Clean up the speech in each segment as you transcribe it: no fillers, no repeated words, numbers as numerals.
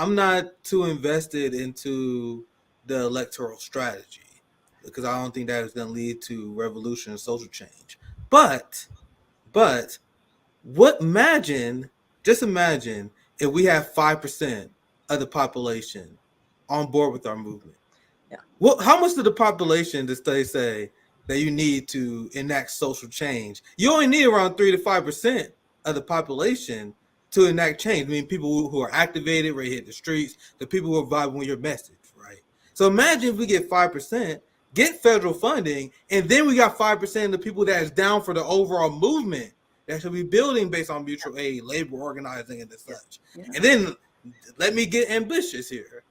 I'm not too invested into the electoral strategy because I don't think that is going to lead to revolution and social change. But but what just imagine if we have 5% of the population on board with our movement. Yeah. How much of the population does they say that you need to enact social change? You only need around 3 to 5% of the population to enact change. I mean, people who are activated, ready to hit the streets, the people who are vibing with your message, right? So imagine if we get 5%, get federal funding, and then we got 5% of the people that is down for the overall movement that should be building based on mutual aid, labor organizing, and such. Yeah. And then let me get ambitious here.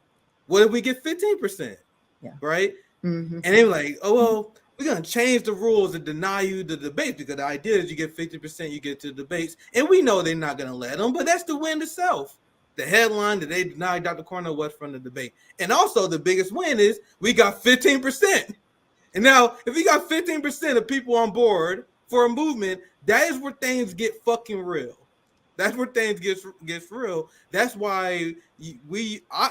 What if we get 15%? Yeah. Right? Mm-hmm. And they were like, oh, well, we're going to change the rules and deny you the debate because the idea is you get 50%, you get to the debates. And we know they're not going to let them, but that's the win itself. The headline that they denied Dr. Cornel West from the debate. And also the biggest win is we got 15%. And now, if we got 15% of people on board for a movement, that is where things get fucking real. That's where things gets real. That's why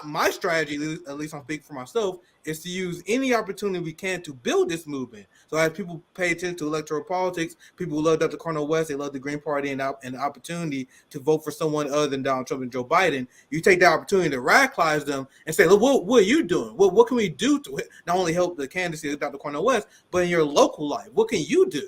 my strategy, at least I'm speaking for myself, is to use any opportunity we can to build this movement. So as people pay attention to electoral politics, people who love Dr. Cornel West, they love the Green Party and the opportunity to vote for someone other than Donald Trump and Joe Biden. You take that opportunity to radicalize them and say, look, what are you doing? What can we do to not only help the candidacy of Dr. Cornel West, but in your local life? What can you do?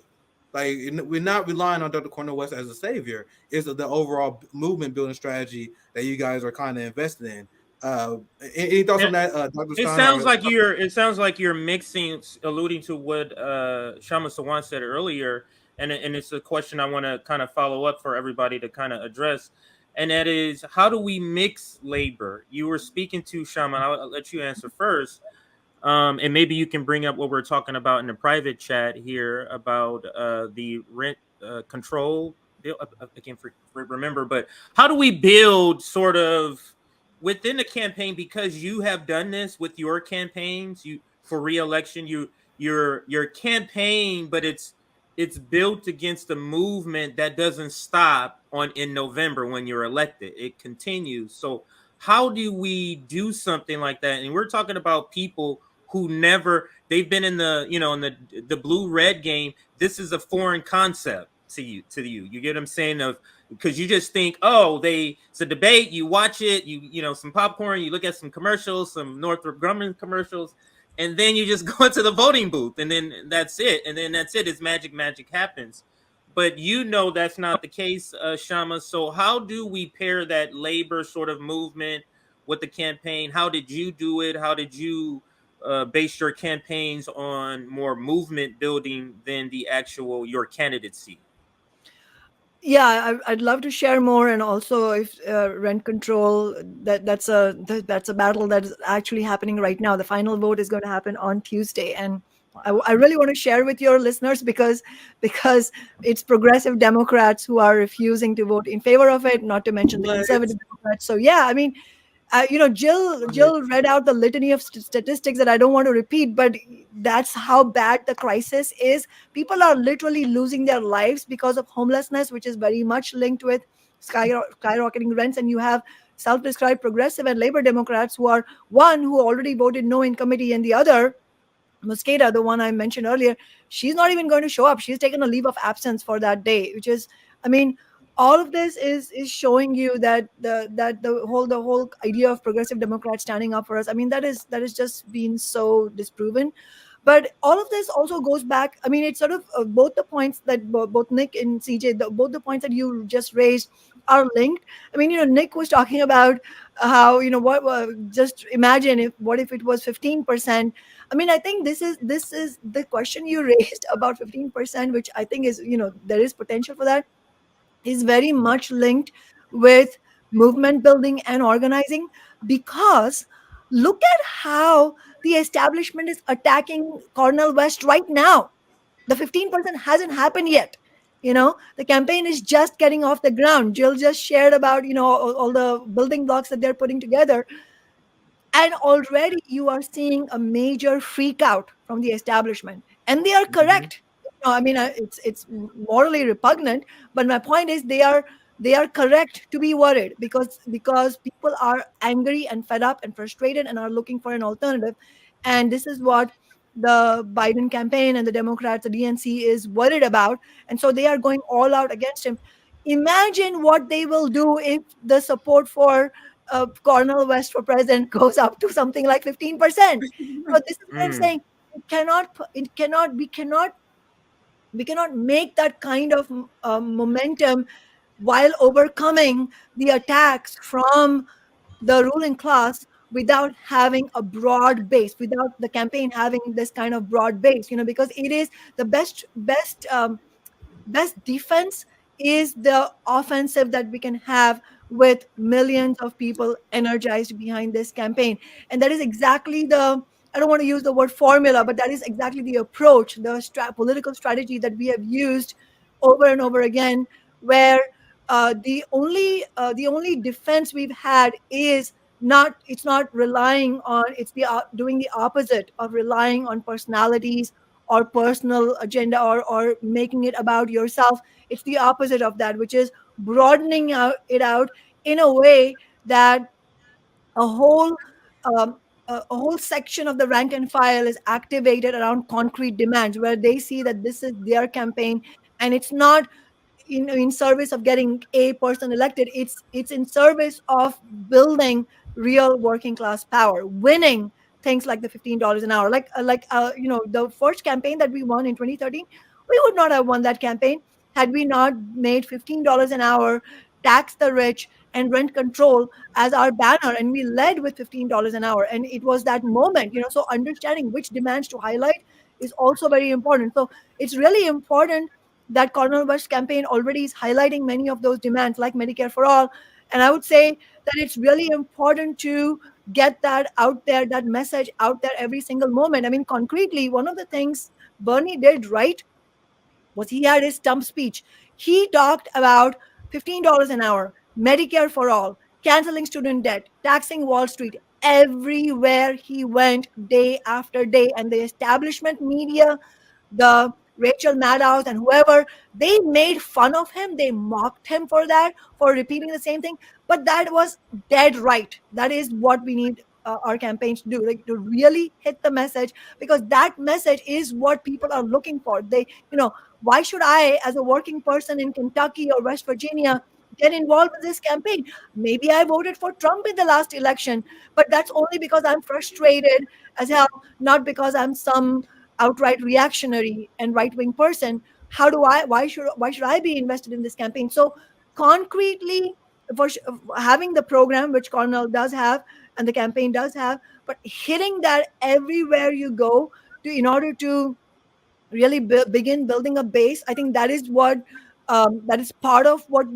Like, we're not relying on Dr. Cornel West as a savior. It's the overall movement building strategy that you guys are kind of invested in. Any thoughts on that, Dr. It Stein? sounds like you're mixing, alluding to what Kshama Sawant said earlier, and it's a question I want to kind of follow up for everybody to kind of address, and that is, how do we mix labor? You were speaking to Kshama, and I'll let you answer first. And maybe you can bring up what we're talking about in the private chat here about the rent control bill. I can't remember, but how do we build sort of within the campaign, because you have done this with your campaigns, you for re-election, your campaign, but it's built against a movement that doesn't stop in November when you're elected. It continues. So how do we do something like that? And we're talking about people who they've been in the blue red game. This is a foreign concept to you. You get what I'm saying? Because you just think, it's a debate, you watch it, some popcorn, you look at some commercials, some Northrop Grumman commercials, and then you just go into the voting booth, and then that's it. And then that's it. It's magic happens. But that's not the case, Kshama. So how do we pair that labor sort of movement with the campaign? How did you do it? How did you base your campaigns on more movement building than the actual your candidacy? Yeah, I'd love to share more, and also if rent control, that's a battle that is actually happening right now. The final vote is going to happen on Tuesday, and I really want to share with your listeners because it's progressive Democrats who are refusing to vote in favor of it, not to mention the conservative Democrats. So yeah, I mean, Jill read out the litany of statistics that I don't want to repeat, but that's how bad the crisis is. People are literally losing their lives because of homelessness, which is very much linked with skyrocketing rents. And you have self-described progressive and labor Democrats who already voted no in committee, and the other, Mosqueda, the one I mentioned earlier, she's not even going to show up. She's taken a leave of absence for that day, which is, I mean, all of this is showing you that the whole idea of progressive Democrats standing up for us, I mean, that is just been so disproven. But all of this also goes back. I mean, it's sort of both the points that both Nick and CJ, both the points that you just raised are linked. I mean, Nick was talking about how, just imagine what if it was 15%. I mean, I think this is the question you raised about 15%, which I think is, there is potential for that, is very much linked with movement building and organizing, because look at how the establishment is attacking Cornel West right now. The 15% hasn't happened yet. The campaign is just getting off the ground. Jill just shared about, all the building blocks that they're putting together. And already you are seeing a major freak out from the establishment. And they are correct. I mean, it's morally repugnant, but my point is they are they are correct to be worried, because people are angry and fed up and frustrated and are looking for an alternative. And this is what the Biden campaign and the Democrats, the DNC, is worried about. And so they are going all out against him. Imagine what they will do if the support for Cornel West for president goes up to something like 15%. So this is what I'm Mm. saying. We cannot make that kind of momentum while overcoming the attacks from the ruling class without having a broad base, without the campaign having this kind of broad base, because it is the best defense is the offensive that we can have with millions of people energized behind this campaign. And that is exactly the, I don't want to use the word formula, but that is exactly the approach, the political strategy that we have used over and over again, where the only defense we've had is not it's not relying on, it's doing the opposite of relying on personalities or personal agenda, or making it about yourself. It's the opposite of that, which is broadening it out in a way that a whole um, a whole section of the rank and file is activated around concrete demands, where they see that this is their campaign, and it's not in service of getting a person elected. It's in service of building real working class power, winning things like the $15 an hour, the first campaign that we won in 2013. We would not have won that campaign had we not made $15 an hour, tax the rich, and rent control as our banner, and we led with $15 an hour. And it was that moment, so understanding which demands to highlight is also very important. So it's really important that Cornel West campaign already is highlighting many of those demands, like Medicare for all. And I would say that it's really important to get that out there, that message out there every single moment. I mean, concretely, one of the things Bernie did right was he had his stump speech. He talked about $15 an hour, Medicare for all, canceling student debt, taxing Wall Street. Everywhere he went, day after day, and the establishment media, the Rachel Maddows and whoever, they made fun of him. They mocked him for that, for repeating the same thing. But that was dead right. That is what we need our campaigns to do, like to really hit the message, because that message is what people are looking for. Why should I, as a working person in Kentucky or West Virginia, get involved in this campaign? Maybe I voted for Trump in the last election, but that's only because I'm frustrated as hell, not because I'm some outright reactionary and right-wing person. Why should I be invested in this campaign? So concretely, having the program, which Cornell does have and the campaign does have, but hitting that everywhere you go, in order to really begin building a base. I think that is that is part of what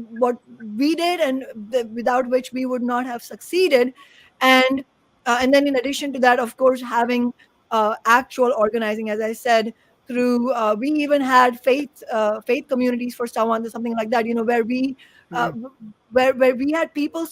we did, and without which we would not have succeeded. And then in addition to that, of course, having actual organizing, as I said, through we even had faith communities for someone or something like that, where we uh, Mm. where we had people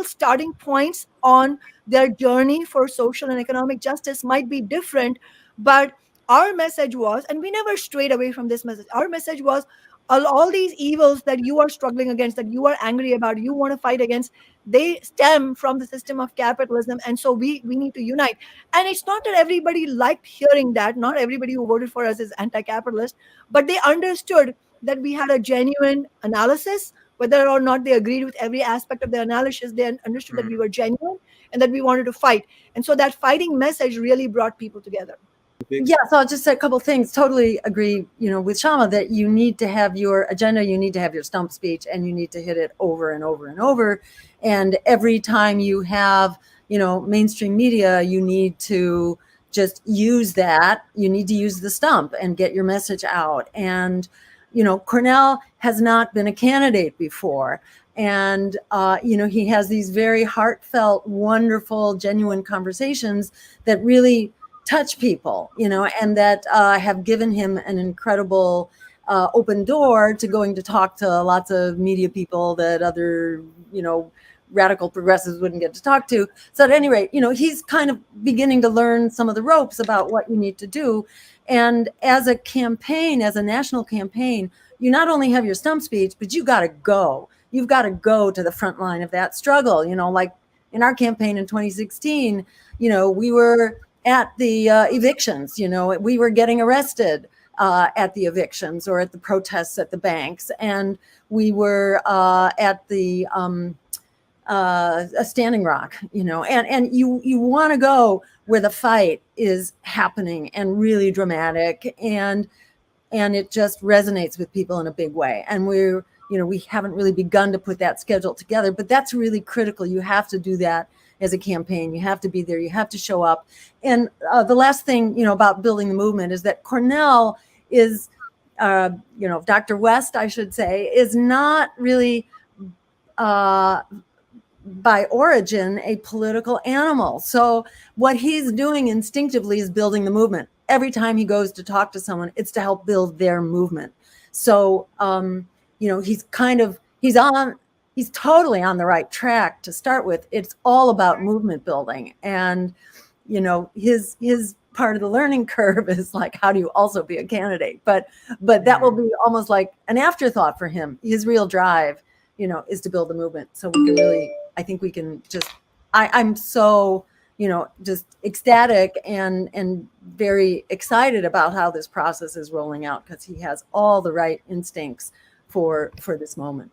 starting points on their journey for social and economic justice might be different, but our message was, and we never strayed away from this message, our message was, all these evils that you are struggling against, that you are angry about, you want to fight against, they stem from the system of capitalism. And so we need to unite. And it's not that everybody liked hearing that, not everybody who voted for us is anti-capitalist, but they understood that we had a genuine analysis. Whether or not they agreed with every aspect of the analysis, they understood that Mm. we were genuine and that we wanted to fight. And so that fighting message really brought people together. Yeah, so I'll just say a couple of things. Totally agree, with Shama, that you need to have your agenda, you need to have your stump speech, and you need to hit it over and over and over. And every time you have, mainstream media, you need to just use that. You need to use the stump and get your message out. And, Cornell has not been a candidate before. And, he has these very heartfelt, wonderful, genuine conversations that really touch people, and that have given him an incredible open door to going to talk to lots of media people that other, radical progressives wouldn't get to talk to. So at any rate, he's kind of beginning to learn some of the ropes about what you need to do. And as a campaign, as a national campaign, you not only have your stump speech, but you got to go. You've got to go to the front line of that struggle. Like in our campaign in 2016, we were at the evictions, we were getting arrested at the evictions or at the protests at the banks. And we were at the Standing Rock, and you want to go where the fight is happening and really dramatic, and it just resonates with people in a big way. And we haven't really begun to put that schedule together, but that's really critical. You have to do that as a campaign. You have to be there. You have to show up. And the last thing, about building the movement is that Cornell is, Dr. West, I should say, is not really by origin a political animal. So what he's doing instinctively is building the movement. Every time he goes to talk to someone, it's to help build their movement. So he's totally on the right track to start with. It's all about movement building. And his part of the learning curve is like, how do you also be a candidate? But that will be almost like an afterthought for him. His real drive is to build the movement. So we can really, I think we can just, I'm so, just ecstatic and very excited about how this process is rolling out, because he has all the right instincts for this moment.